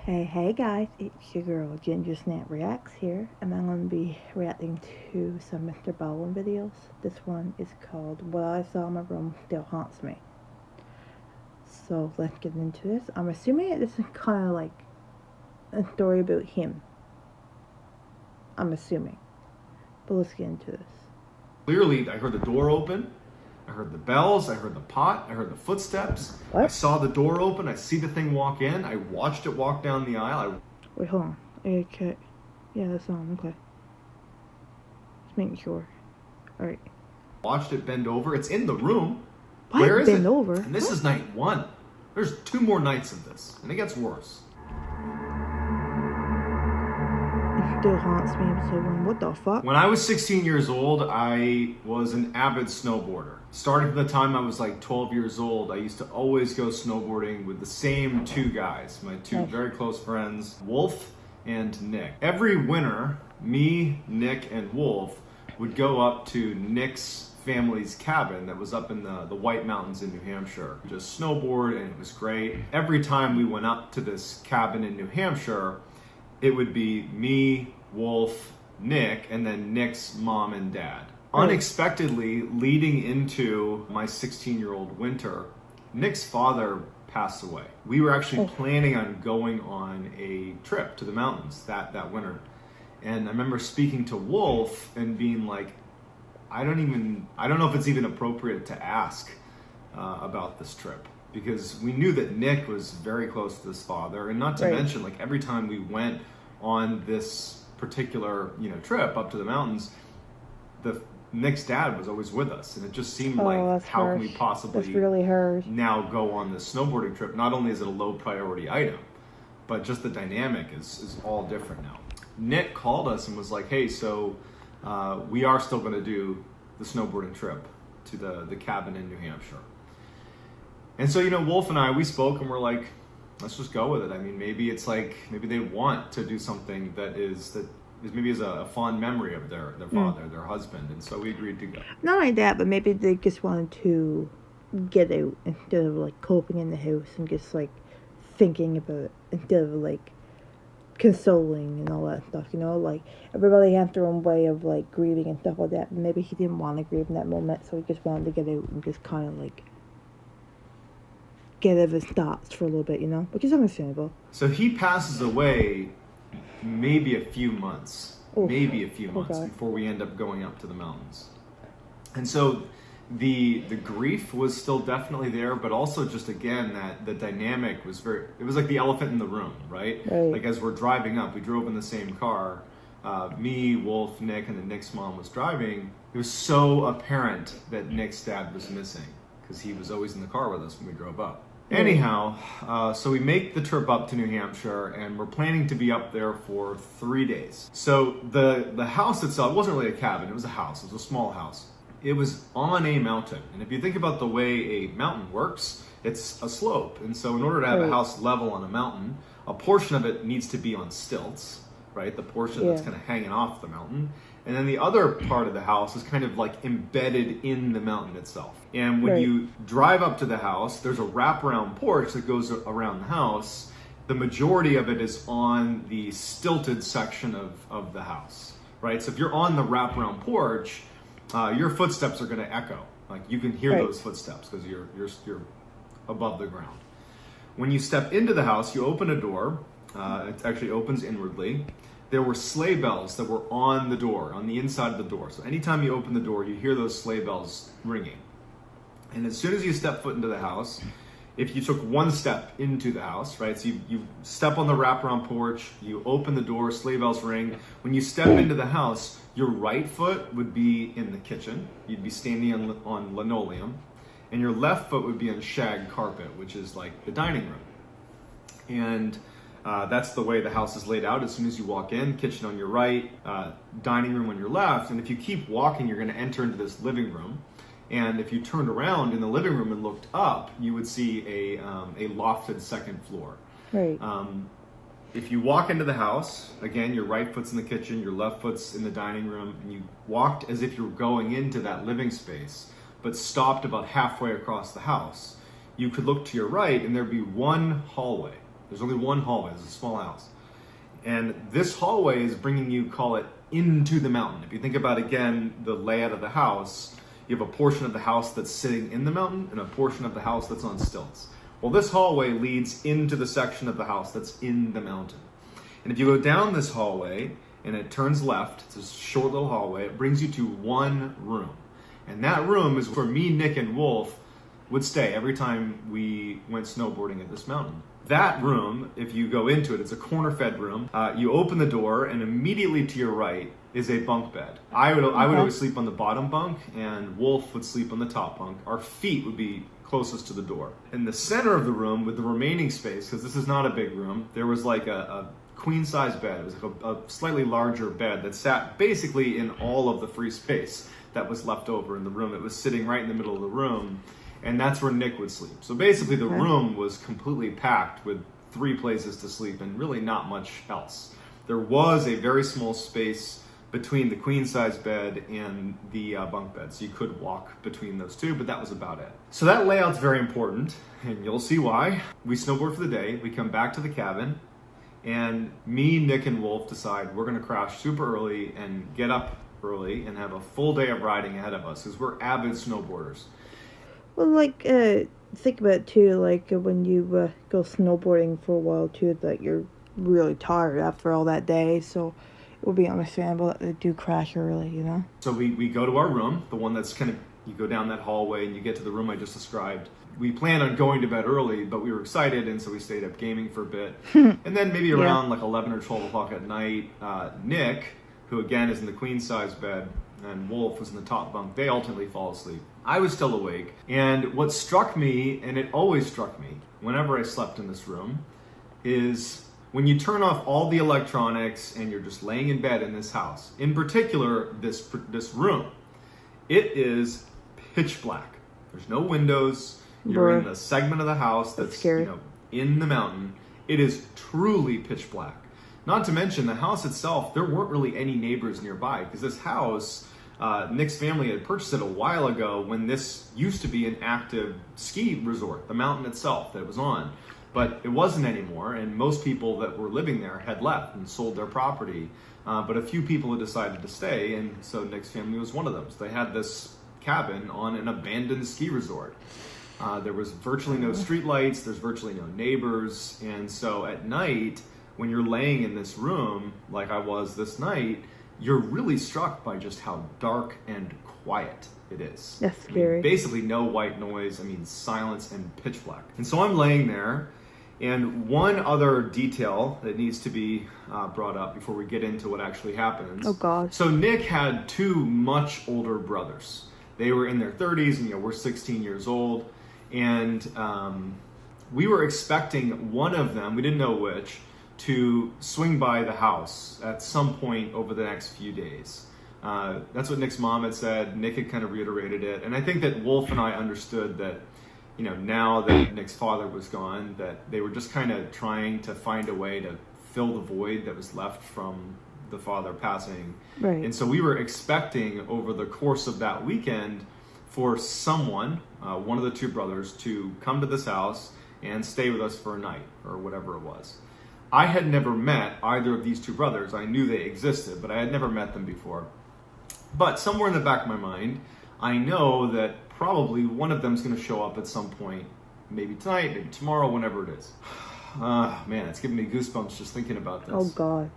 Hey guys, it's your girl GingerSnap Reacts here, and I'm going to be reacting to some MrBallen videos. This one is called What I Saw in My Room Still Haunts Me. So let's get into this. I'm assuming this is kind of like a story about him. I'm assuming. But let's get into this. Clearly, I heard the door open, I heard the bells, I heard the pot, I heard the footsteps. What? I saw the door open, I see the thing walk in, I watched it walk down the aisle. Wait, hold on. Okay. Yeah, that's on. Okay. Just making sure. Alright. Watched it bend over. It's in the room. What? Where is Bend it? over? And this is night one. There's 2 more nights of this, and it gets worse. Still haunts me, episode 1. What the fuck? When I was 16 years old, I was an avid snowboarder. Starting from the time I was like 12 years old, I used to always go snowboarding with the same 2 guys, my 2 very close friends, Wolf and Nick. Every winter, me, Nick, and Wolf would go up to Nick's family's cabin that was up in the White Mountains in New Hampshire. Just snowboard, and it was great. Every time we went up to this cabin in New Hampshire, it would be me, Wolf, Nick, and then Nick's mom and dad. Unexpectedly, leading into my 16-year-old winter, Nick's father passed away. We were actually planning on going on a trip to the mountains that winter. And I remember speaking to Wolf and being like, I don't know if it's even appropriate to ask about this trip. Because we knew that Nick was very close to his father, and not to mention, like, every time we went on this particular, trip up to the mountains, Nick's dad was always with us, and it just seemed like, how can we possibly now go on this snowboarding trip? Not only is it a low priority item, but just the dynamic is all different now. Nick called us and was like, hey, so we are still going to do the snowboarding trip to the cabin in New Hampshire. And so, Wolf and I, we spoke and we're like, let's just go with it. I mean, maybe they want to do something that is maybe is a fond memory of their father, their husband. And so we agreed to go. Not only that, but maybe they just wanted to get out instead of like coping in the house and just like thinking about it instead of like consoling and all that stuff, like everybody has their own way of like grieving and stuff like that. And maybe he didn't want to grieve in that moment, so he just wanted to get out and just kind of like get out of his thoughts for a little bit, which is understandable. So he passes away maybe a few months, before we end up going up to the mountains. And so the grief was still definitely there, but also just, again, that the dynamic was it was like the elephant in the room, right? Like, as we're driving up, we drove in the same car, me, Wolf, Nick, and then Nick's mom was driving. It was so apparent that Nick's dad was missing, because he was always in the car with us when we drove up. Anyhow, so we make the trip up to New Hampshire, and we're planning to be up there for 3 days. So the house itself wasn't really a cabin, it was a house, it was a small house. It was on a mountain, and if you think about the way a mountain works, it's a slope. And so in order to have a house level on a mountain, a portion of it needs to be on stilts, right? The portion that's kind of hanging off the mountain. And then the other part of the house is kind of like embedded in the mountain itself. And when you drive up to the house, there's a wraparound porch that goes around the house. The majority of it is on the stilted section of the house, right? So if you're on the wraparound porch, your footsteps are going to echo. Like, you can hear those footsteps because you're above the ground. When you step into the house, you open a door. It actually opens inwardly. There were sleigh bells that were on the door, on the inside of the door. So anytime you open the door, you hear those sleigh bells ringing. And as soon as you step foot into the house, if you took one step into the house, right? So you step on the wraparound porch, you open the door, sleigh bells ring. When you step into the house, your right foot would be in the kitchen. You'd be standing on linoleum. And your left foot would be on shag carpet, which is like the dining room. And that's the way the house is laid out. As soon as you walk in, kitchen on your right, dining room on your left. And if you keep walking, you're going to enter into this living room. And if you turned around in the living room and looked up, you would see a lofted second floor. If you walk into the house, again, your right foot's in the kitchen, your left foot's in the dining room, and you walked as if you were going into that living space, but stopped about halfway across the house, you could look to your right and there'd be one hallway. There's only one hallway. It's a small house. And this hallway is bringing you, call it, into the mountain. If you think about, again, the layout of the house, you have a portion of the house that's sitting in the mountain and a portion of the house that's on stilts. Well, this hallway leads into the section of the house that's in the mountain. And if you go down this hallway and it turns left, it's a short little hallway, it brings you to one room. And that room is where me, Nick, and Wolf would stay every time we went snowboarding at this mountain. That room, if you go into it, it's a corner-fed room. You open the door, and immediately to your right is a bunk bed. I would always sleep on the bottom bunk, and Wolf would sleep on the top bunk. Our feet would be closest to the door. In the center of the room, with the remaining space, because this is not a big room, there was like a queen-size bed. It was like a slightly larger bed that sat basically in all of the free space that was left over in the room. It was sitting right in the middle of the room, and that's where Nick would sleep. So basically the room was completely packed with 3 places to sleep and really not much else. There was a very small space between the queen-size bed and the bunk bed, so you could walk between those two, but that was about it. So that layout's very important, and you'll see why. We snowboard for the day, we come back to the cabin, and me, Nick, and Wolf decide we're gonna crash super early and get up early and have a full day of riding ahead of us, because we're avid snowboarders. Well, like, think about it too, like when you go snowboarding for a while too, that you're really tired after all that day, so it will be understandable that they do crash early, you know? So we go to our room, the one that's kind of, you go down that hallway and you get to the room I just described. We planned on going to bed early, but we were excited, and so we stayed up gaming for a bit. And then maybe around like 11 or 12 o'clock at night, Nick, who again is in the queen size bed, and Wolf was in the top bunk, they ultimately fall asleep. I was still awake, and what struck me, and it always struck me whenever I slept in this room, is when you turn off all the electronics and you're just laying in bed in this house, in particular this room, it is pitch black. There's no windows. You're in the segment of the house that's in the mountain. It is truly pitch black. Not to mention the house itself, there weren't really any neighbors nearby, because this house, Nick's family had purchased it a while ago when this used to be an active ski resort, the mountain itself that it was on. But it wasn't anymore, and most people that were living there had left and sold their property. But a few people had decided to stay, and so Nick's family was one of them. So they had this cabin on an abandoned ski resort. There was virtually no street lights, there's virtually no neighbors, and so at night, when you're laying in this room, like I was this night, you're really struck by just how dark and quiet it is. That's scary. I mean, basically no white noise, silence and pitch black. And so I'm laying there, and one other detail that needs to be brought up before we get into what actually happens. Oh God. So Nick had 2 much older brothers. They were in their 30s, and we're 16 years old. And we were expecting one of them, we didn't know which, to swing by the house at some point over the next few days. That's what Nick's mom had said. Nick had kind of reiterated it. And I think that Wolf and I understood that, now that Nick's father was gone, that they were just kind of trying to find a way to fill the void that was left from the father passing. Right. And so we were expecting over the course of that weekend for someone, one of the 2 brothers, to come to this house and stay with us for a night or whatever it was. I had never met either of these 2 brothers. I knew they existed, but I had never met them before. But somewhere in the back of my mind, I know that probably one of them is going to show up at some point, maybe tonight, maybe tomorrow, whenever it is. Man, it's giving me goosebumps just thinking about this. Oh God.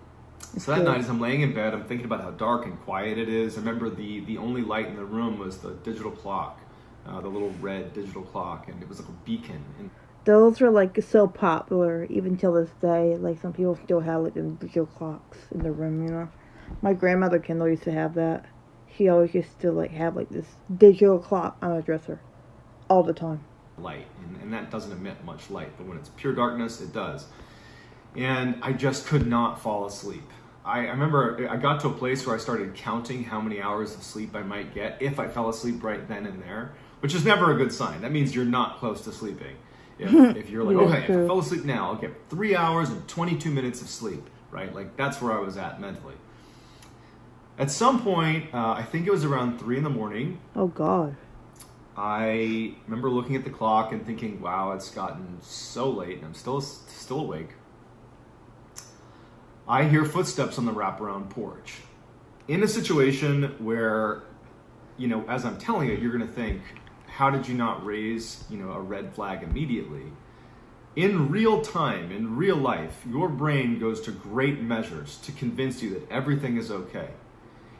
So that night, as I'm laying in bed, I'm thinking about how dark and quiet it is. I remember the only light in the room was the digital clock, the little red digital clock, and it was like a beacon. And those are like so popular even till this day. Like some people still have like the digital clocks in their room, My grandmother Kendall used to have that. She always used to like have like this digital clock on her dresser all the time. Light, and that doesn't emit much light, but when it's pure darkness, it does. And I just could not fall asleep. I remember I got to a place where I started counting how many hours of sleep I might get if I fell asleep right then and there, which is never a good sign. That means you're not close to sleeping. If you're like, okay, if I fell asleep now, I'll get 3 hours and 22 minutes of sleep, right? Like that's where I was at mentally. At some point, I think it was around 3 in the morning. Oh God. I remember looking at the clock and thinking, wow, it's gotten so late and I'm still awake. I hear footsteps on the wraparound porch. In a situation where, as I'm telling it, you're going to think, how did you not raise, a red flag immediately? In real time, in real life, your brain goes to great measures to convince you that everything is okay.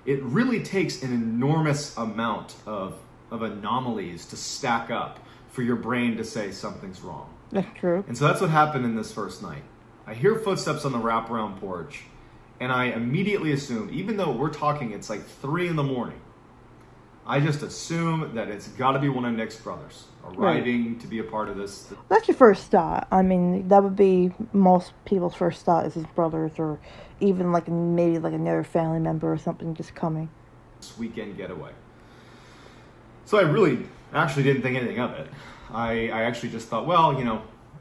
It really takes an enormous amount of anomalies to stack up for your brain to say something's wrong. That's true. And so that's what happened in this first night. I hear footsteps on the wraparound porch, and I immediately assume, even though we're talking, it's like 3 a.m, I just assume that it's got to be one of Nick's brothers arriving to be a part of this. That's your first thought. I mean, that would be most people's first thought is his brothers, or even maybe another family member or something just coming. This weekend getaway. So I really actually didn't think anything of it. I actually just thought, well,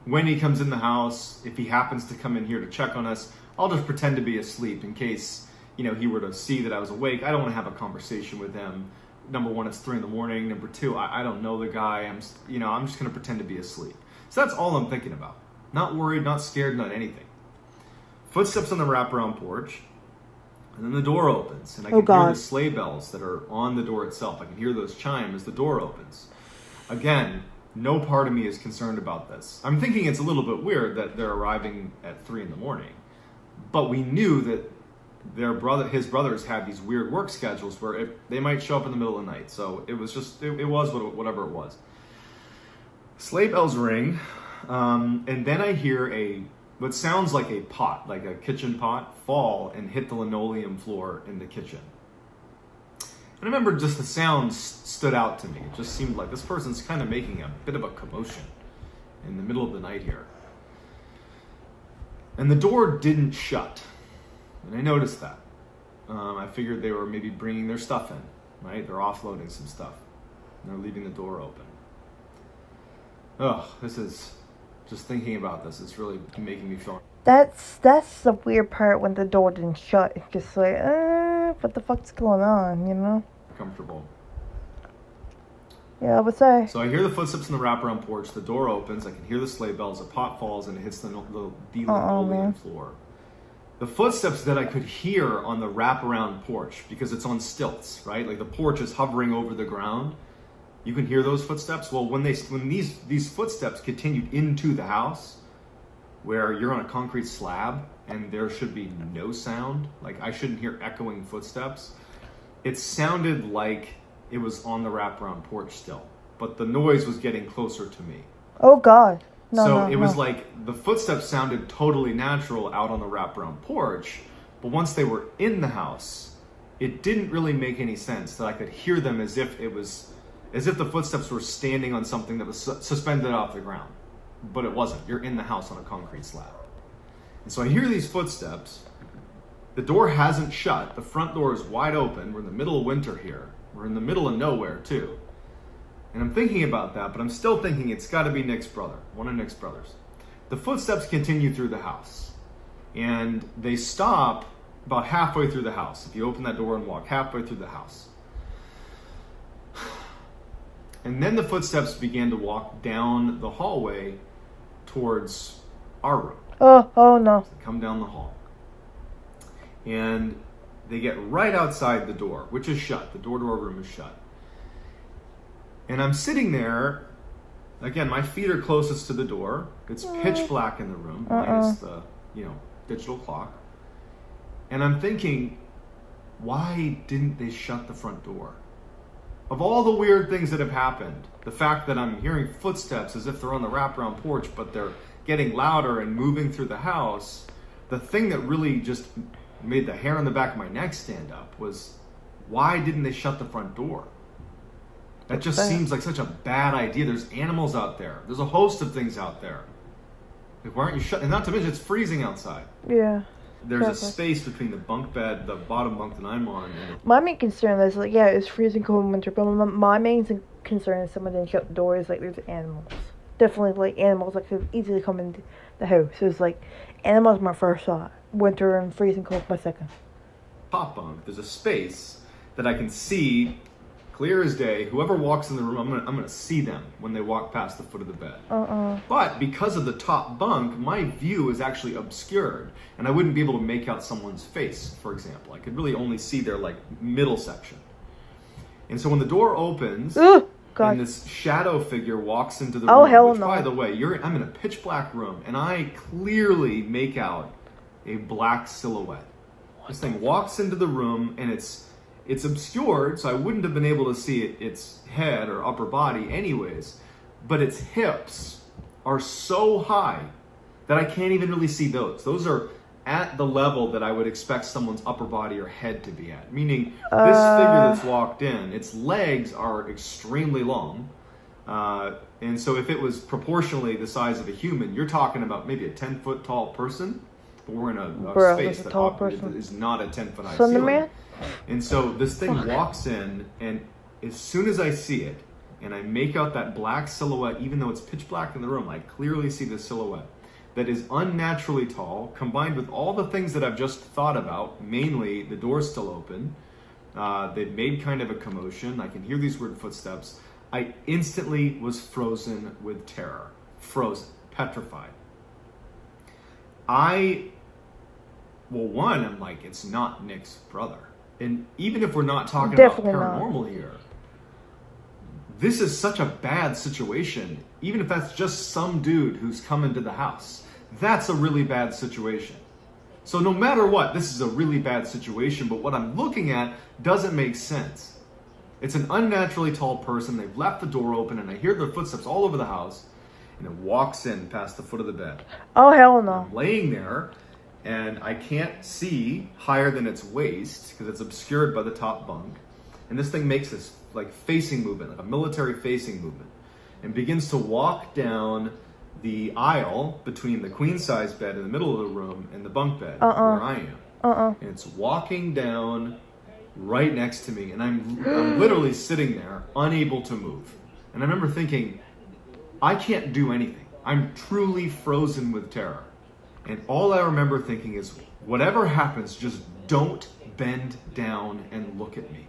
when he comes in the house, if he happens to come in here to check on us, I'll just pretend to be asleep in case, he were to see that I was awake. I don't want to have a conversation with him. Number one, it's 3 a.m. Number two, I don't know the guy. I'm just going to pretend to be asleep. So that's all I'm thinking about. Not worried, not scared, not anything. Footsteps on the wraparound porch, and then the door opens, and I can hear the sleigh bells that are on the door itself. I can hear those chime as the door opens. Again, no part of me is concerned about this. I'm thinking it's a little bit weird that they're arriving at 3 a.m, but we knew that his brothers had these weird work schedules where they might show up in the middle of the night. So it was just, it was whatever it was. Sleigh bells ring, and then I hear what sounds like a pot, like a kitchen pot, fall and hit the linoleum floor in the kitchen. And I remember just the sound stood out to me. It just seemed like this person's kind of making a bit of a commotion in the middle of the night here. And the door didn't shut. And I noticed that. I figured they were maybe bringing their stuff in, right? They're offloading some stuff. And they're leaving the door open. This is, just thinking about this, it's really making me feel... That's the weird part when the door didn't shut. It's just like, what the fuck's going on, Comfortable. Yeah, I would say. So I hear the footsteps on the wraparound porch. The door opens. I can hear the sleigh bells. A pot falls and it hits the linoleum floor. The footsteps that I could hear on the wraparound porch, because it's on stilts, right? Like the porch is hovering over the ground. You can hear those footsteps. Well, when these footsteps continued into the house, where you're on a concrete slab and there should be no sound, like I shouldn't hear echoing footsteps, it sounded like it was on the wraparound porch still, but the noise was getting closer to me. Oh God. So it was like the footsteps sounded totally natural out on the wraparound porch, but once they were in the house, it didn't really make any sense that I could hear them as if the footsteps were standing on something that was suspended off the ground. But it wasn't. You're in the house on a concrete slab. And so I hear these footsteps. The door hasn't shut. The front door is wide open. We're in the middle of winter here. We're in the middle of nowhere too. And I'm thinking about that, but I'm still thinking it's got to be Nick's brother, one of Nick's brothers. The footsteps continue through the house, and they stop about halfway through the house. If you open that door and walk halfway through the house. And then the footsteps began to walk down the hallway towards our room. Oh no. So they come down the hall. And they get right outside the door, which is shut. The door to our room is shut. And I'm sitting there, again, my feet are closest to the door. It's pitch black in the room, minus the, digital clock. And I'm thinking, why didn't they shut the front door? Of all the weird things that have happened, the fact that I'm hearing footsteps as if they're on the wraparound porch, but they're getting louder and moving through the house, the thing that really just made the hair on the back of my neck stand up was, why didn't they shut the front door? That just seems like such a bad idea. There's animals out there. There's a host of things out there. Like, why aren't you shut? And not to mention, it's freezing outside. Yeah. There's a space between the bunk bed, the bottom bunk that I'm on. My main concern is, it's freezing cold in winter, but my main concern is someone didn't shut the doors. There's animals. Definitely, animals that could easily come into the house. So it's animals my first thought. Winter and freezing cold my second. Top bunk, there's a space that I can see clear as day. Whoever walks in the room, I'm gonna see them when they walk past the foot of the bed. But because of the top bunk, my view is actually obscured, and I wouldn't be able to make out someone's face, for example. I could really only see their like middle section. And so when the door opens, and this shadow figure walks into the room, which, by the way, I'm in a pitch black room, and I clearly make out a black silhouette. This thing walks into the room, and it's obscured, so I wouldn't have been able to see its head or upper body anyways, but its hips are so high that I can't even really see those. Those are at the level that I would expect someone's upper body or head to be at. Meaning, this figure that's walked in, its legs are extremely long, and so if it was proportionally the size of a human, you're talking about maybe a 10-foot tall person, but we're in a space that is not a 10-foot high ceiling. And so this thing walks in, and as soon as I see it, and I make out that black silhouette, even though it's pitch black in the room, I clearly see the silhouette that is unnaturally tall, combined with all the things that I've just thought about, mainly the door's still open, they've made kind of a commotion, I can hear these weird footsteps. I instantly was frozen with terror. Frozen. Petrified. I'm like, it's not Nick's brother. And even if we're not talking about paranormal here, this is such a bad situation. Even if that's just some dude who's come into the house, that's a really bad situation. So no matter what, this is a really bad situation, but what I'm looking at doesn't make sense. It's an unnaturally tall person, they've left the door open, and I hear their footsteps all over the house, and it walks in past the foot of the bed. Oh, hell no. I'm laying there, and I can't see higher than its waist because it's obscured by the top bunk. And this thing makes this like facing movement, like a military facing movement, and begins to walk down the aisle between the queen size bed in the middle of the room and the bunk bed where I am. And it's walking down right next to me, and I'm literally sitting there unable to move. And I remember thinking, I can't do anything. I'm truly frozen with terror. And all I remember thinking is, whatever happens, just don't bend down and look at me.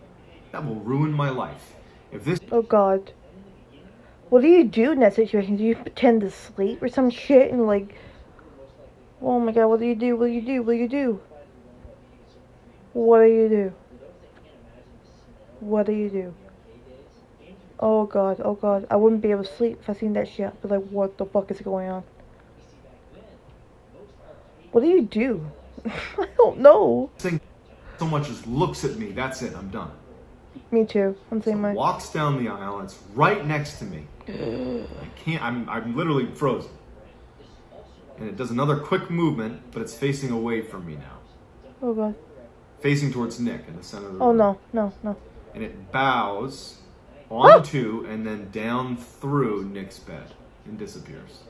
That will ruin my life. If this... Oh, God. What do you do in that situation? Do you pretend to sleep or some shit and like... Oh, my God, what do you do? What do you do? What do you do? What do you do? What do you do? Oh, God. Oh, God. I wouldn't be able to sleep if I seen that shit. I'd be like, what the fuck is going on? What do you do? I don't know. Thing so much as looks at me, that's it, I'm done. Me too. I'm saying so walks down the aisle, it's right next to me. I can't, I'm literally frozen. And it does another quick movement, but it's facing away from me now. Oh, God. Facing towards Nick in the center of the room. Oh, no, no, no. And it bows onto and then down through Nick's bed and disappears.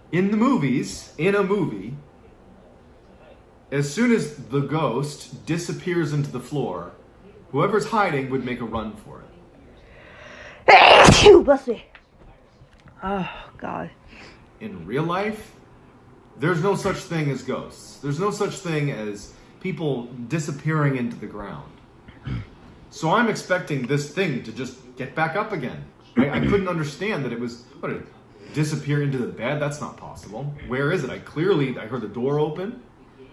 In the movies, in a movie, as soon as the ghost disappears into the floor, whoever's hiding would make a run for it. Bless me. Oh, God. In real life, there's no such thing as ghosts. There's no such thing as people disappearing into the ground. So I'm expecting this thing to just get back up again. I couldn't understand that it was... What, it disappear into the bed? That's not possible. Where is it? I heard the door open.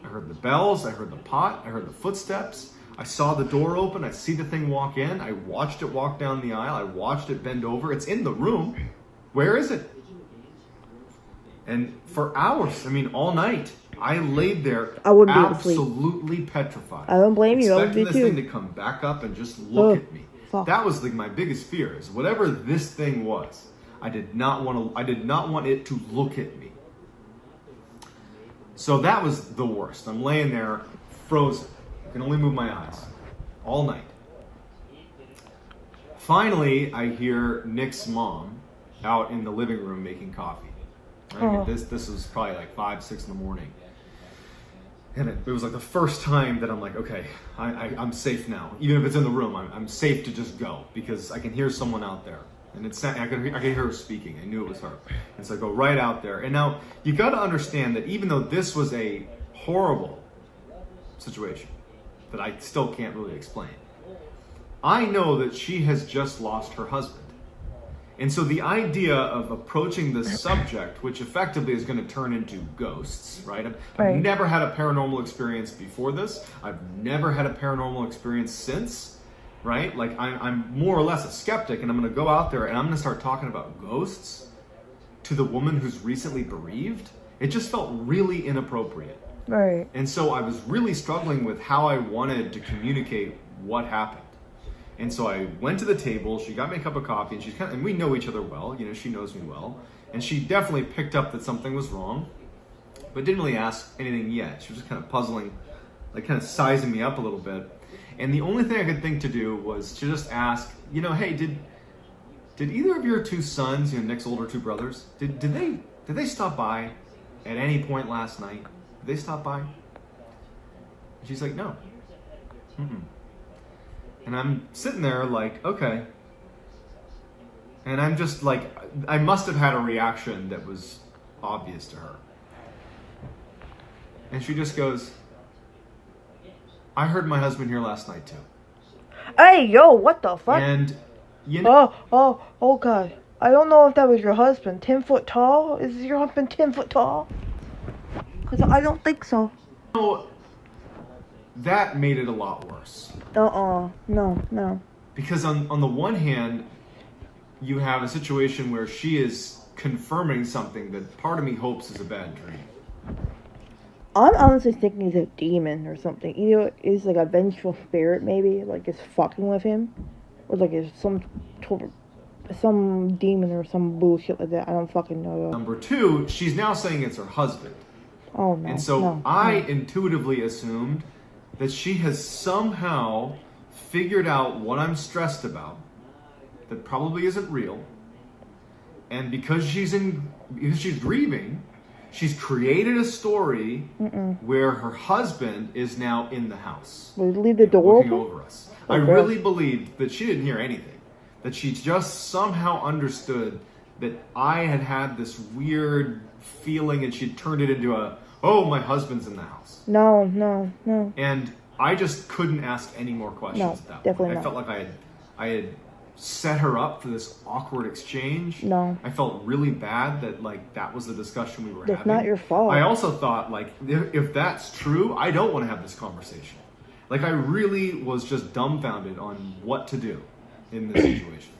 I heard the bells. I heard the pot. I heard the footsteps. I saw the door open. I see the thing walk in. I watched it walk down the aisle. I watched it bend over. It's in the room. Where is it? And for hours, I mean, all night, I laid there absolutely petrified. I don't blame you. Expecting this thing to come back up and just look at me. Fuck. That was like my biggest fear, is whatever this thing was, I did not want it to look at me. So that was the worst. I'm laying there frozen. I can only move my eyes all night. Finally, I hear Nick's mom out in the living room making coffee. I mean, this was probably like 5, 6 in the morning. And it was like the first time that I'm like, okay, I'm safe now. Even if it's in the room, I'm safe to just go because I can hear someone out there. And I could hear her speaking. I knew it was her. And so I go right out there. And now you got to understand that even though this was a horrible situation that I still can't really explain, I know that she has just lost her husband. And so the idea of approaching this subject, which effectively is going to turn into ghosts, right? I've never had a paranormal experience before this. I've never had a paranormal experience since, right? Like I'm more or less a skeptic, and I'm going to go out there and I'm going to start talking about ghosts to the woman who's recently bereaved. It just felt really inappropriate. Right. And so I was really struggling with how I wanted to communicate what happened. And so I went to the table, she got me a cup of coffee, and and we know each other well, you know, she knows me well. And she definitely picked up that something was wrong, but didn't really ask anything yet. She was just kind of puzzling, like kind of sizing me up a little bit. And the only thing I could think to do was to just ask, you know, hey, did either of your two sons, you know, Nick's older two brothers, did they stop by at any point last night? Did they stop by? And she's like, no. Mm-mm. And I'm sitting there like, okay. And I'm just like, I must have had a reaction that was obvious to her. And she just goes, I heard my husband here last night too. Hey, yo, what the fuck? And, you know. Oh, God. I don't know if that was your husband. 10 foot tall? Is your husband 10 foot tall? Because I don't think so. No. That made it a lot worse. No. Because on the one hand, you have a situation where she is confirming something that part of me hopes is a bad dream. I'm honestly thinking he's a demon or something. Either it's like a vengeful spirit, maybe, like it's fucking with him, or like it's some demon or some bullshit like that. I don't fucking know. Number two, she's now saying it's her husband. Oh no. And so I intuitively assumed that she has somehow figured out what I'm stressed about, that probably isn't real, and because she's grieving, she's created a story where her husband is now in the house. Will you leave the door looking open? Over us. I really believed that she didn't hear anything, that she just somehow understood that I had this weird feeling, and she'd turned it into oh, my husband's in the house. No. And I just couldn't ask any more questions at that definitely point. not. I felt like I had set her up for this awkward exchange. No. I felt really bad that was the discussion we were having. It's not your fault. I also thought, if that's true, I don't want to have this conversation. I really was just dumbfounded on what to do in this situation.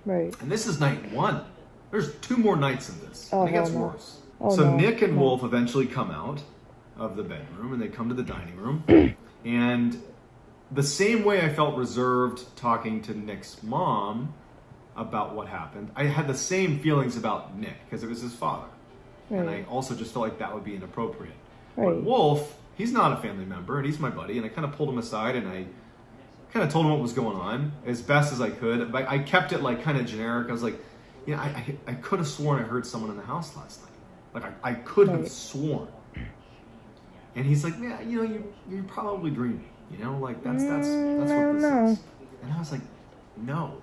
Right. And this is night one. There's 2 more nights of this. Oh, and it gets no. worse. Oh, so no. Nick and Wolf eventually come out of the bedroom, and they come to the dining room. And the same way I felt reserved talking to Nick's mom about what happened, I had the same feelings about Nick, because it was his father. Right. And I also just felt like that would be inappropriate. Right. But Wolf, he's not a family member, and he's my buddy, and I kind of pulled him aside, and I kind of told him what was going on as best as I could. But I kept it kind of generic. I was like, I could have sworn I heard someone in the house last night. I could have sworn. And he's like, yeah, you're probably dreaming. That's what this is. And I was like, no,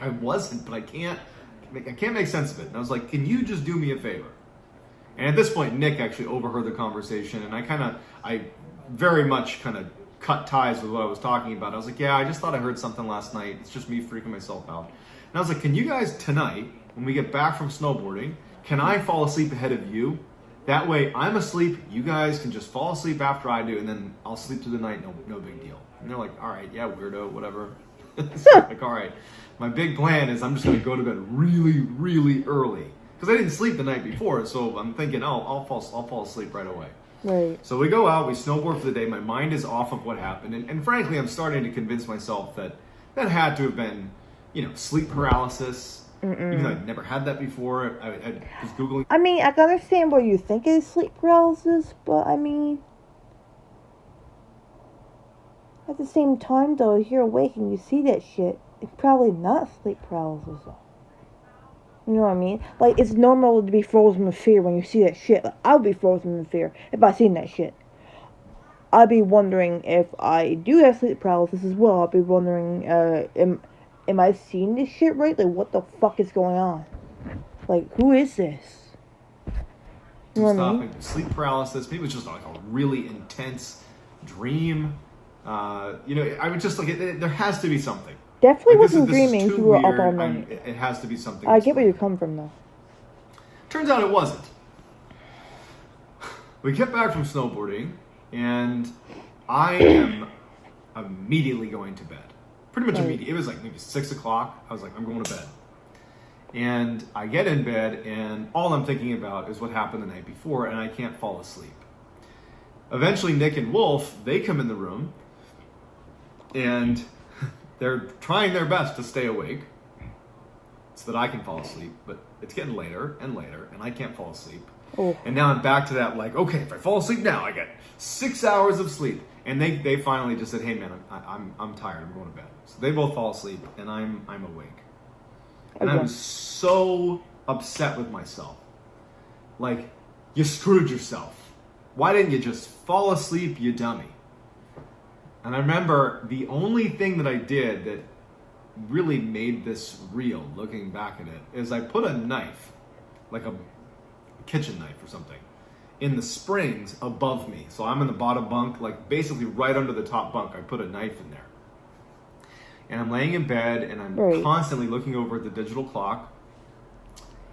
I wasn't, but I can't make sense of it. And I was like, can you just do me a favor? And at this point, Nick actually overheard the conversation, and I very much kind of cut ties with what I was talking about. I was like, yeah, I just thought I heard something last night. It's just me freaking myself out. And I was like, can you guys tonight, when we get back from snowboarding, can I fall asleep ahead of you? That way I'm asleep, you guys can just fall asleep after I do, and then I'll sleep through the night, no big deal. And they're like, all right, yeah, weirdo, whatever. All right, my big plan is I'm just going to go to bed really, really early. Because I didn't sleep the night before, so I'm thinking, I'll fall asleep right away. Right. So we go out, we snowboard for the day, my mind is off of what happened, and frankly, I'm starting to convince myself that had to have been, sleep paralysis. Even though I'd never had that before. I was Googling. I mean, I can understand what you think is sleep paralysis, but I mean, at the same time, though, if you're awake and you see that shit, it's probably not sleep paralysis, though. You know what I mean? It's normal to be frozen with fear when you see that shit. I would be frozen with fear if I seen that shit. I'd be wondering if I do have sleep paralysis as well. I'd be wondering, am I seeing this shit right? What the fuck is going on? Who is this? You know what I mean? Sleep paralysis. Maybe it was just a really intense dream. I would just there has to be something. definitely Like, wasn't dreaming. You were up all night. It has to be something. I get where you're coming from, though. Turns out it wasn't. We get back from snowboarding, and I am immediately going to bed. Pretty much immediately. It was like maybe 6 o'clock. I was like, I'm going to bed. And I get in bed, and all I'm thinking about is what happened the night before, and I can't fall asleep. Eventually, Nick and Wolf, they come in the room, and they're trying their best to stay awake so that I can fall asleep, but it's getting later and later, and I can't fall asleep. Oh. And now I'm back to that, like, okay, if I fall asleep now, I get 6 hours of sleep. And they finally just said, hey man, I'm tired, I'm going to bed. So they both fall asleep, and I'm awake. And I was so upset with myself. Like, you screwed yourself. Why didn't you just fall asleep, you dummy? And I remember the only thing that I did that really made this real, looking back at it, is I put a knife, like a kitchen knife or something, in the springs above me. So I'm in the bottom bunk, like basically right under the top bunk. I put a knife in there. And I'm laying in bed, and I'm constantly looking over at the digital clock.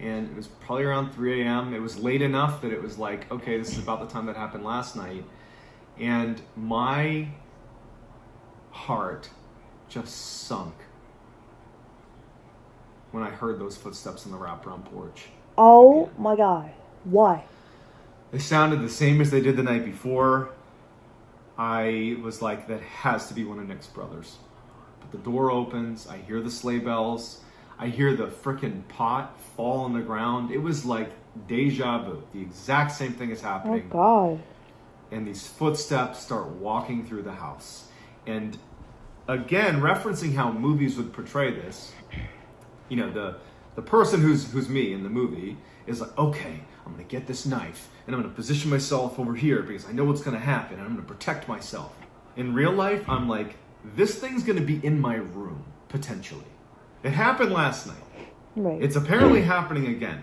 And it was probably around 3 a.m. It was late enough that it was like, okay, this is about the time that happened last night. And my heart just sunk when I heard those footsteps on the wraparound porch. Oh my God. Why? They sounded the same as they did the night before. I was like, that has to be one of Nick's brothers. But the door opens, I hear the sleigh bells, I hear the frickin' pot fall on the ground. It was like deja vu. The exact same thing is happening. Oh God. And these footsteps start walking through the house. And again, referencing how movies would portray this, you know, the person who's me in the movie is like, okay, I'm going to get this knife and I'm going to position myself over here because I know what's going to happen and I'm going to protect myself. In real life, I'm like, this thing's going to be in my room, potentially. It happened last night. Right. It's apparently happening again.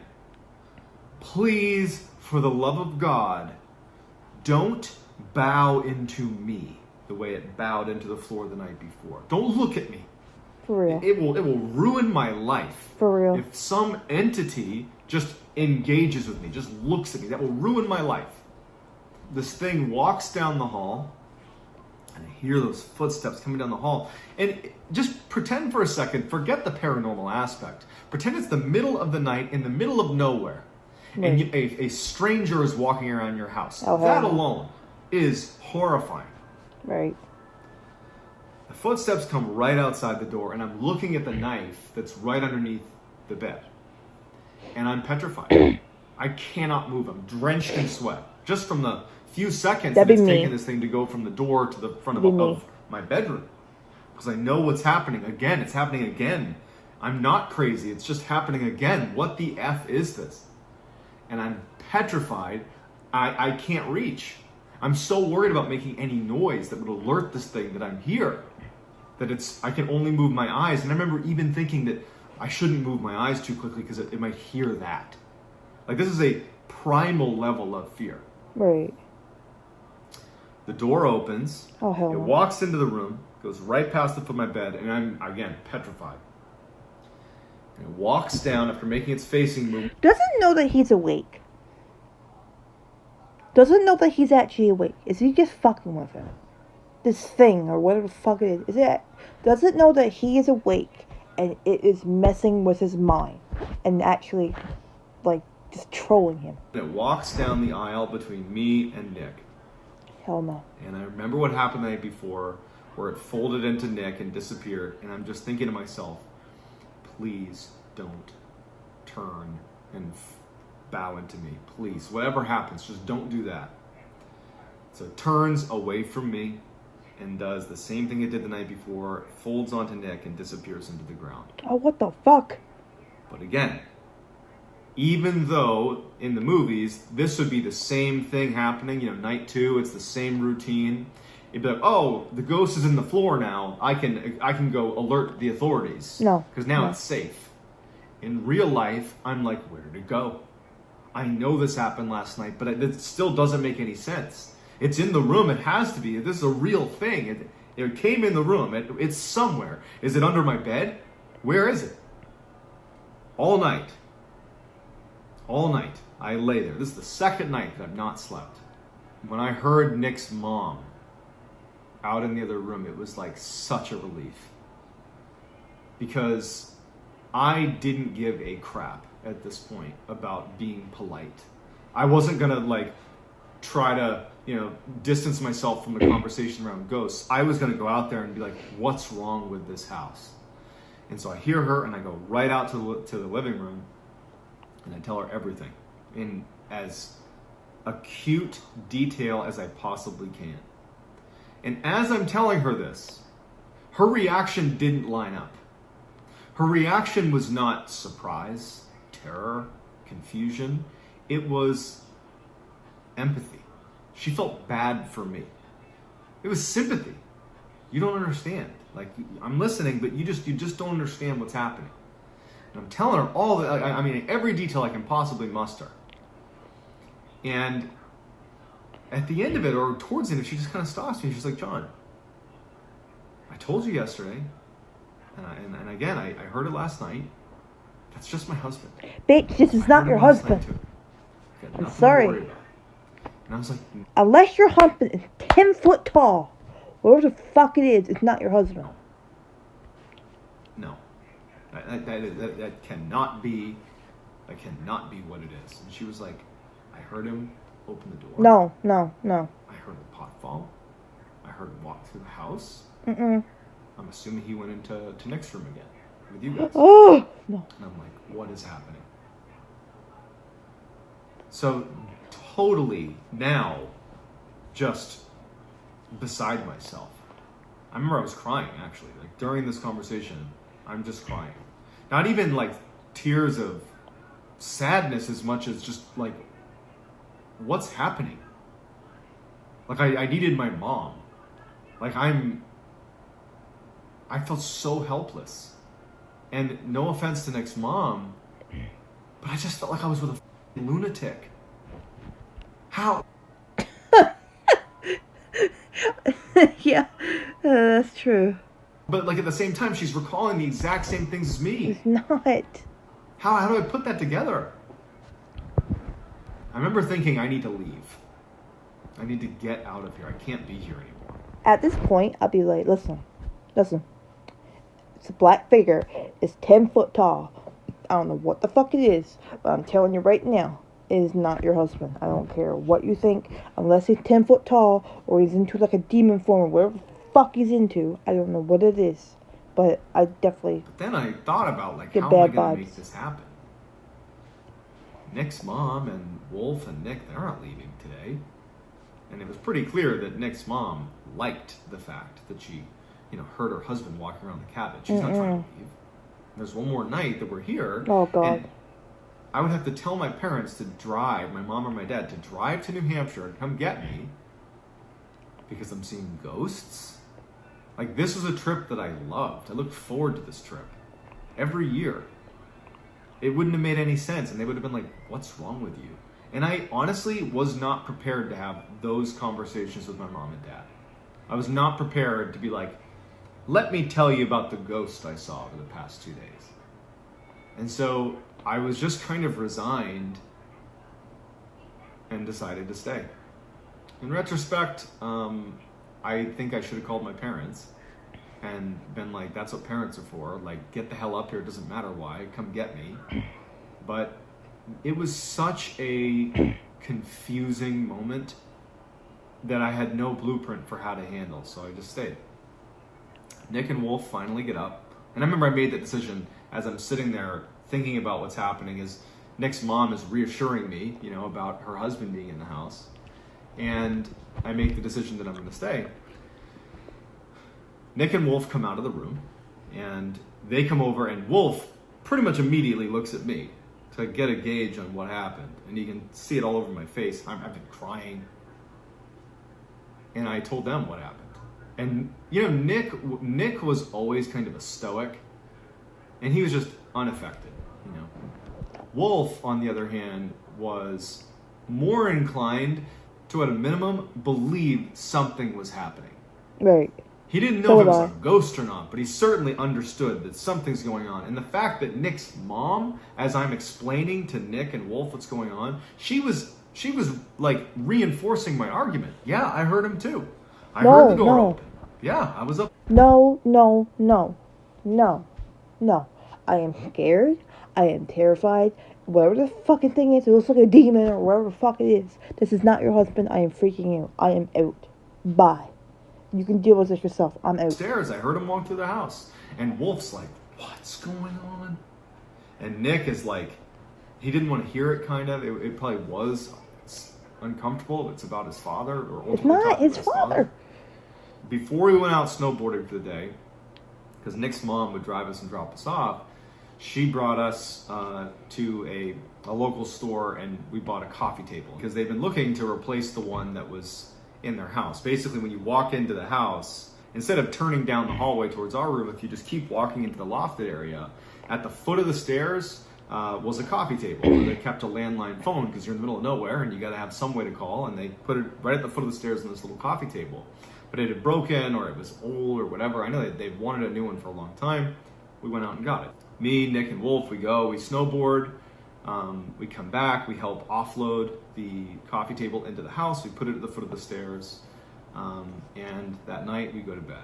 Please, for the love of God, don't bow into me the way it bowed into the floor the night before. Don't look at me. For real. It will ruin my life. For real. If some entity just engages with me, just looks at me, that will ruin my life. This thing walks down the hall, and I hear those footsteps coming down the hall. And just pretend for a second, forget the paranormal aspect. Pretend it's the middle of the night in the middle of nowhere. Right. And a stranger is walking around your house. Oh, that alone is horrifying. Right. The footsteps come right outside the door, and I'm looking at the knife that's right underneath the bed. And I'm petrified. I cannot move. I'm drenched in sweat. Just from the few seconds that it's taken this thing to go from the door to the front of my bedroom. Because I know what's happening. Again, it's happening again. I'm not crazy. It's just happening again. What the F is this? And I'm petrified. I can't reach. I'm so worried about making any noise that would alert this thing that I'm here. That I can only move my eyes. And I remember even thinking that I shouldn't move my eyes too quickly because it might hear that. Like, this is a primal level of fear. Right. The door opens. Oh, hell no. It walks into the room, goes right past the foot of my bed, and I'm, again, petrified. And it walks down after making its facing move. Doesn't know that he's awake. Doesn't know that he's actually awake. Is he just fucking with him? This thing, or whatever the fuck it is. Doesn't know that he is awake, and it is messing with his mind. And actually, like, just trolling him. It walks down the aisle between me and Nick. Hell no. And I remember what happened the night before, where it folded into Nick and disappeared. And I'm just thinking to myself, please don't turn and bow into me. Please, whatever happens, just don't do that. So it turns away from me and does the same thing it did the night before, folds onto Nick and disappears into the ground. Oh, what the fuck? But again, even though in the movies, this would be the same thing happening, you know, night 2, it's the same routine. It'd be like, oh, the ghost is in the floor now. I can go alert the authorities. No. Because now it's safe. In real life, I'm like, where did it go? I know this happened last night, but it still doesn't make any sense. It's in the room. It has to be. This is a real thing. It came in the room. It's somewhere. Is it under my bed? Where is it? All night. All night. I lay there. This is the second night that I've not slept. When I heard Nick's mom out in the other room, it was like such a relief. Because I didn't give a crap at this point about being polite. I wasn't gonna like try to, distance myself from the conversation around ghosts. I was gonna go out there and be like, what's wrong with this house? And so I hear her and I go right out to the living room and I tell her everything in as acute detail as I possibly can. And as I'm telling her this, her reaction didn't line up. Her reaction was not surprise, terror, confusion. It was empathy. She felt bad for me. It was sympathy. You don't understand. Like, I'm listening, but you just don't understand what's happening. And I'm telling her all the, every detail I can possibly muster. And at the end of it, or towards the end, she just kind of stops me. She's like, John, I told you yesterday, and again, I heard it last night. That's just my husband. Bitch, this is not your husband. I'm sorry. And I was like, unless your husband is 10 foot tall, whatever the fuck it is, it's not your husband. No. That cannot be what it is. And she was like, I heard him open the door. No. I heard the pot fall. I heard him walk through the house. I'm assuming he went into Nick's room again with you guys. Oh, no. And I'm like, what is happening? So totally now just beside myself. I remember I was crying actually. Like during this conversation, I'm just crying. Not even like tears of sadness as much as just like, what's happening? Like I needed my mom. Like I felt so helpless. And no offense to Nick's mom, but I just felt like I was with a lunatic. How? Yeah, that's true. But like at the same time, she's recalling the exact same things as me. It's not. How do I put that together? I remember thinking I need to leave. I need to get out of here. I can't be here anymore. At this point, I'll be like, listen. It's a black figure. It's 10 foot tall. I don't know what the fuck it is, but I'm telling you right now, it is not your husband. I don't care what you think, unless he's 10 foot tall or he's into like a demon form or whatever the fuck he's into. I don't know what it is, but I definitely. But then I thought about like, how am I going to make this happen? Nick's mom and Wolf and Nick, they're not leaving today. And it was pretty clear that Nick's mom liked the fact that she, heard her husband walking around the cabin. She's not trying to leave. There's one more night that we're here. Oh, God. And I would have to tell my parents to drive, my mom or my dad, to drive to New Hampshire and come get me because I'm seeing ghosts. Like, this was a trip that I loved. I looked forward to this trip every year. It wouldn't have made any sense, and they would have been like, what's wrong with you? And I honestly was not prepared to have those conversations with my mom and dad. I was not prepared to be like, let me tell you about the ghost I saw over the past 2 days. And so I was just kind of resigned and decided to stay. In retrospect, I think I should have called my parents and been like, that's what parents are for. Like, get the hell up here. It doesn't matter why. Come get me. But it was such a confusing moment that I had no blueprint for how to handle. So I just stayed. Nick and Wolf finally get up. And I remember I made that decision as I'm sitting there thinking about what's happening is Nick's mom is reassuring me, about her husband being in the house. And I make the decision that I'm going to stay. Nick and Wolf come out of the room, and they come over, and Wolf pretty much immediately looks at me to get a gauge on what happened. And you can see it all over my face. I've been crying. And I told them what happened. And, Nick was always kind of a stoic, and he was just unaffected, Wolf, on the other hand, was more inclined to, at a minimum, believe something was happening. Right. He didn't know if it was a ghost or not, but he certainly understood that something's going on. And the fact that Nick's mom, as I'm explaining to Nick and Wolf what's going on, she was like reinforcing my argument. Yeah, I heard him too. I heard the door open. Yeah, I was up. No. I am scared. I am terrified. Whatever the fucking thing is, it looks like a demon or whatever the fuck it is. This is not your husband. I am freaking out. I am out. Bye. You can deal with this yourself. I'm out. Upstairs, I heard him walk through the house. And Wolf's like, what's going on? And Nick is like, he didn't want to hear it, kind of. It probably was uncomfortable. It's about his father. Or it's not his father. Before we went out snowboarding for the day, because Nick's mom would drive us and drop us off, she brought us to a local store, and we bought a coffee table because they've been looking to replace the one that was in their house. Basically, when you walk into the house, instead of turning down the hallway towards our room, if you just keep walking into the lofted area, at the foot of the stairs was a coffee table where they kept a landline phone because you're in the middle of nowhere and you got to have some way to call, and they put it right at the foot of the stairs in this little coffee table. But it had broken, or it was old, or whatever. I know they wanted a new one for a long time. We went out and got it. Me, Nick, and Wolf, we go, we snowboard, we come back, we help offload the coffee table into the house, we put it at the foot of the stairs, and that night we go to bed.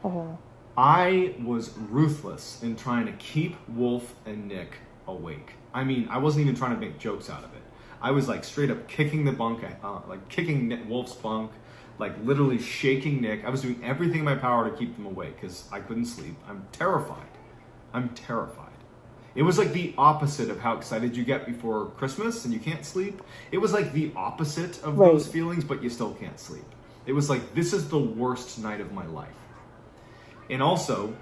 Oh. I was ruthless in trying to keep Wolf and Nick awake. I mean, I wasn't even trying to make jokes out of it. I was like straight up kicking the bunk, like kicking Wolf's bunk, like literally shaking Nick. I was doing everything in my power to keep them awake because I couldn't sleep. I'm terrified. It was like the opposite of how excited you get before Christmas and you can't sleep. It was like the opposite of those feelings, but you still can't sleep. It was like, this is the worst night of my life. And also,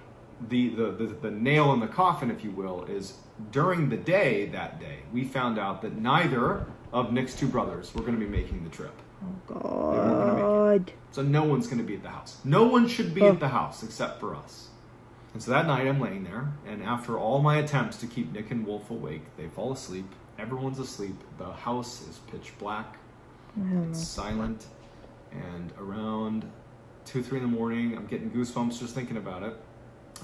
the nail in the coffin, if you will, is during the day that day, we found out that neither of Nick's two brothers were going to be making the trip. Oh, God. They weren't going to make it. So no one's going to be at the house. No one should be at the house except for us. And so that night I'm laying there, and after all my attempts to keep Nick and Wolf awake, they fall asleep. Everyone's asleep. The house is pitch black. It's silent. And around 2, 3 in the morning, I'm getting goosebumps just thinking about it.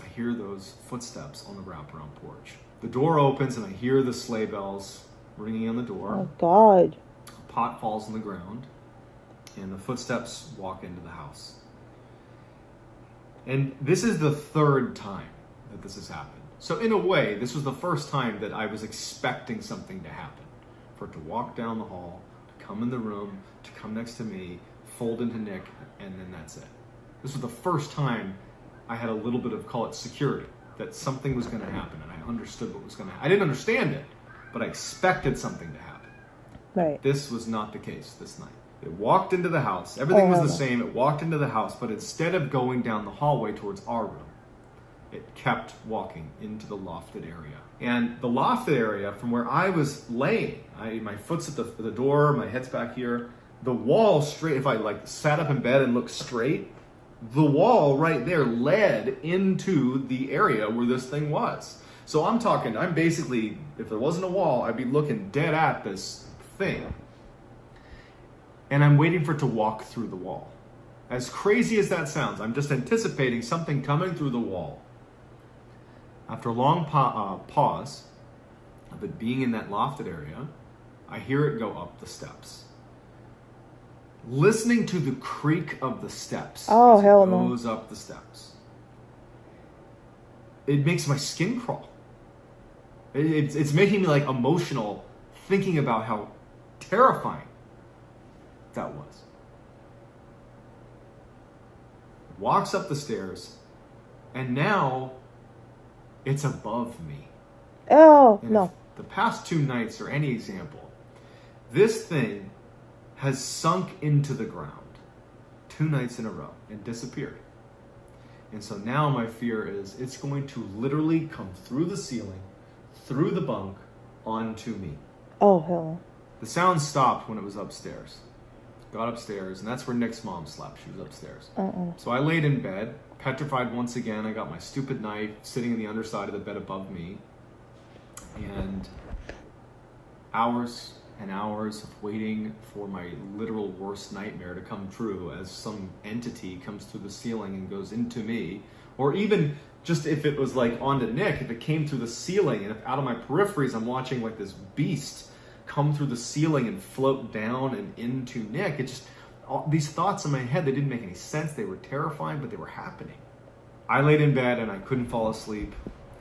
I hear those footsteps on the wraparound porch. The door opens and I hear the sleigh bells ringing on the door. Oh, God. A pot falls on the ground, and the footsteps walk into the house. And this is the third time that this has happened. So in a way, this was the first time that I was expecting something to happen. For it to walk down the hall, to come in the room, to come next to me, fold into Nick, and then that's it. This was the first time I had a little bit of, call it security, that something was going to happen, and I understood what was going to happen. I didn't understand it, but I expected something to happen. Right. This was not the case this night. It walked into the house. Everything was the same. It walked into the house, but instead of going down the hallway towards our room, it kept walking into the lofted area. And the lofted area, from where I was laying, my foot's at the door, my head's back here, the wall straight, if I like sat up in bed and looked straight, the wall right there led into the area where this thing was. So I'm basically, if there wasn't a wall, I'd be looking dead at this thing. And I'm waiting for it to walk through the wall. As crazy as that sounds, I'm just anticipating something coming through the wall. After a long pause of it being in that lofted area, I hear it go up the steps. Listening to the creak of the steps as it goes up the steps, it makes my skin crawl. It's making me like emotional thinking about how terrifying that was. It walks up the stairs, and now it's above me. Oh, and no. If the past 2 nights are any example, this thing has sunk into the ground 2 nights in a row and disappeared. And so now my fear is it's going to literally come through the ceiling, through the bunk, onto me. Oh, hell. The sound stopped when it was upstairs. Got upstairs, and that's where Nick's mom slept. She was upstairs. So I laid in bed, petrified once again. I got my stupid knife sitting in the underside of the bed above me. And hours and hours of waiting for my literal worst nightmare to come true as some entity comes through the ceiling and goes into me. Or even just if it was like onto Nick, if it came through the ceiling and if out of my peripheries I'm watching like this beast come through the ceiling and float down and into Nick. It just, these thoughts in my head, they didn't make any sense. They were terrifying, but they were happening. I laid in bed and I couldn't fall asleep.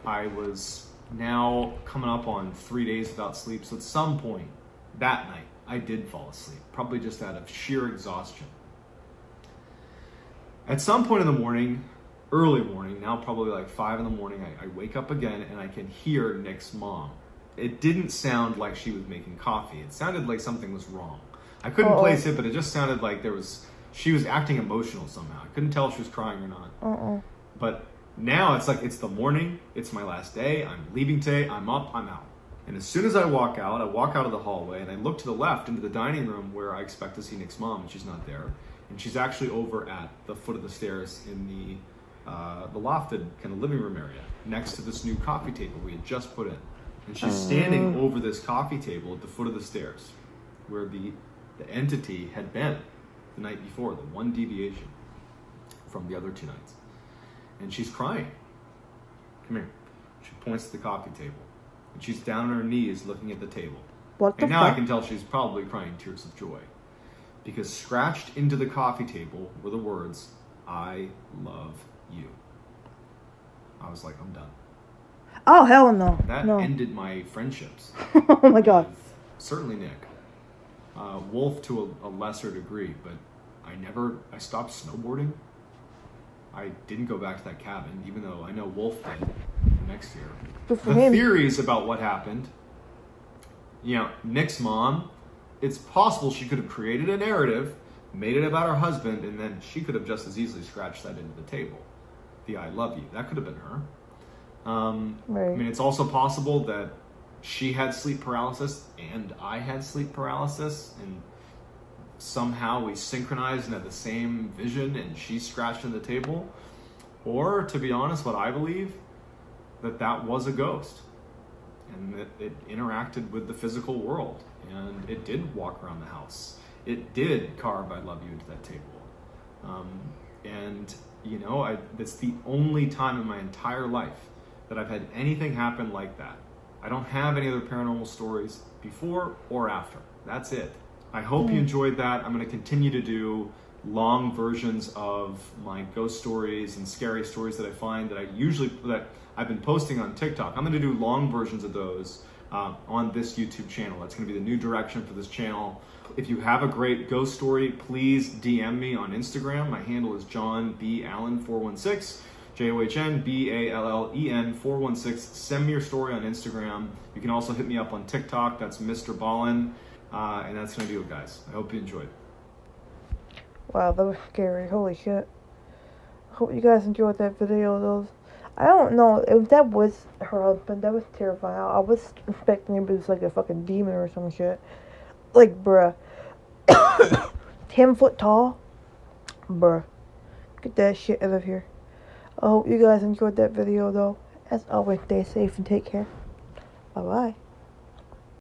I was now coming up on 3 days without sleep. So at some point that night, I did fall asleep, probably just out of sheer exhaustion. At some point in the morning, early morning, now probably like 5 in the morning, I wake up again and I can hear Nick's mom. It didn't sound like she was making coffee. It sounded like something was wrong. I couldn't place it, but it just sounded like she was acting emotional somehow. I couldn't tell if she was crying or not. But now it's like, it's the morning, it's my last day, I'm leaving today, I'm up, I'm out. And as soon as I walk out of the hallway and I look to the left into the dining room where I expect to see Nick's mom, and she's not there. And she's actually over at the foot of the stairs in the lofted kind of living room area next to this new coffee table we had just put in. And she's standing over this coffee table at the foot of the stairs where the entity had been the night before, the one deviation from the other 2 nights. And she's crying. Come here. She points to the coffee table. And she's down on her knees looking at the table. And now I can tell she's probably crying tears of joy. Because scratched into the coffee table were the words, "I love you." I was like, I'm done. Oh, hell no. That ended my friendships. Oh my God. Certainly Nick. Wolf to a lesser degree, but I stopped snowboarding. I didn't go back to that cabin, even though I know Wolf did next year. The theories about what happened, Nick's mom, it's possible she could have created a narrative, made it about her husband, and then she could have just as easily scratched that into the table. The "I love you." That could have been her. Right. I mean, it's also possible that she had sleep paralysis and I had sleep paralysis, and somehow we synchronized and had the same vision and she scratched in the table. Or, to be honest, what I believe, that was a ghost and that it interacted with the physical world and it did walk around the house. It did carve "I love you" into that table. That's the only time in my entire life that I've had anything happen like that. I don't have any other paranormal stories before or after. That's it. I hope you enjoyed that. I'm going to continue to do long versions of my ghost stories and scary stories that I find that I've been posting on TikTok. I'm going to do long versions of those on this YouTube channel. That's going to be the new direction for this channel. If you have a great ghost story, please DM me on Instagram. My handle is JohnBAllen416. JohnBallen 416. Send me your story on Instagram. You can also hit me up on TikTok. That's MrBallen. And that's going to do it, guys. I hope you enjoyed. Wow, that was scary. Holy shit. Hope you guys enjoyed that video. I don't know if that was her husband. That was terrifying. I was expecting it was like a fucking demon or some shit. Like, bruh. 10 foot tall? Bruh. Get that shit out of here. I hope you guys enjoyed that video, though. As always, stay safe and take care. Bye-bye.